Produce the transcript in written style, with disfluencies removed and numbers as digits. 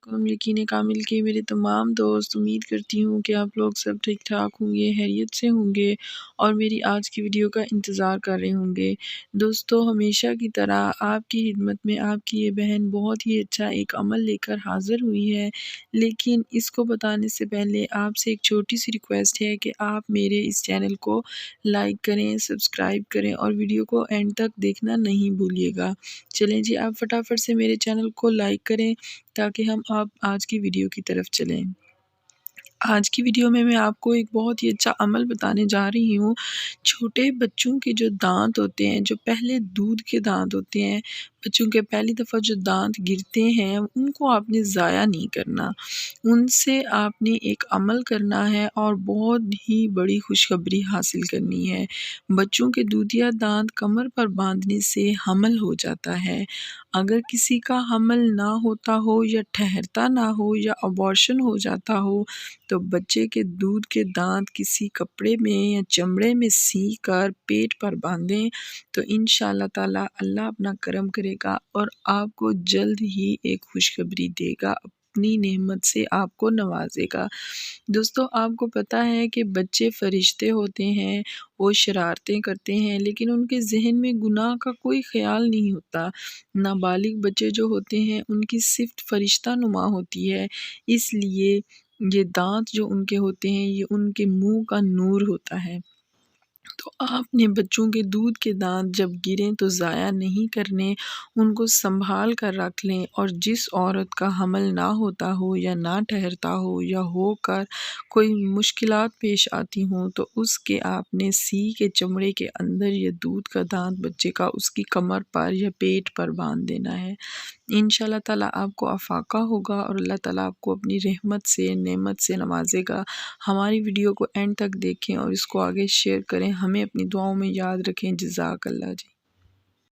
यकीन कामिल के मेरे तमाम दोस्त, उम्मीद करती हूँ कि आप लोग सब ठीक ठाक होंगे, खैरियत से होंगे और मेरी आज की वीडियो का इंतज़ार कर रहे होंगे। दोस्तों, हमेशा की तरह आपकी खिदमत में आपकी ये बहन बहुत ही अच्छा एक अमल लेकर हाज़िर हुई है, लेकिन इसको बताने से पहले आपसे एक छोटी सी रिक्वेस्ट है कि आप मेरे इस चैनल को लाइक करें, सब्सक्राइब करें और वीडियो को एंड तक देखना नहीं भूलिएगा। चलें जी, आप फटाफट से मेरे चैनल को लाइक करें ताकि हम आप आज की वीडियो की तरफ चलें। आज की वीडियो में मैं आपको एक बहुत ही अच्छा अमल बताने जा रही हूँ। छोटे बच्चों के जो दांत होते हैं, जो पहले दूध के दांत होते हैं, बच्चों के पहली दफ़ा जो दांत गिरते हैं, उनको आपने ज़ाया नहीं करना। उनसे आपने एक अमल करना है और बहुत ही बड़ी खुशखबरी हासिल करनी है। बच्चों के दूधिया दांत कमर पर बांधने से हमल हो जाता है। अगर किसी का हमल ना होता हो या ठहरता ना हो या अबॉर्शन हो जाता हो, तो बच्चे के दूध के दांत किसी कपड़े में या चमड़े में सी कर पेट पर बांधें, तो इंशाअल्लाह ताला अल्लाह अपना करम करेगा और आपको जल्द ही एक खुशखबरी देगा, अपनी नेमत से आपको नवाजेगा। दोस्तों, आपको पता है कि बच्चे फरिश्ते होते हैं, वो शरारतें करते हैं, लेकिन उनके ज़हन में गुनाह का कोई ख्याल नहीं होता। नाबालिग बच्चे जो होते हैं, उनकी सिफ़्त फरिश्ता नुमा होती है, इसलिए ये दांत जो उनके होते हैं, ये उनके मुंह का नूर होता है। तो आपने बच्चों के दूध के दांत जब गिरें तो ज़ाया नहीं करने, उनको संभाल कर रख लें। और जिस औरत का हमल ना होता हो या ना ठहरता हो या होकर कोई मुश्किलात पेश आती हों, तो उसके आपने सी के चमड़े के अंदर ये दूध का दांत बच्चे का उसकी कमर पर या पेट पर बांध देना है। इंशाअल्लाह ताला आपको अफ़ाक़ा होगा और अल्लाह ताला आपको अपनी रहमत से, नेमत से नवाजेगा। हमारी वीडियो को एंड तक देखें और इसको आगे शेयर करें। हमें अपनी दुआओं में याद रखें। जज़ाकल्लाह जी।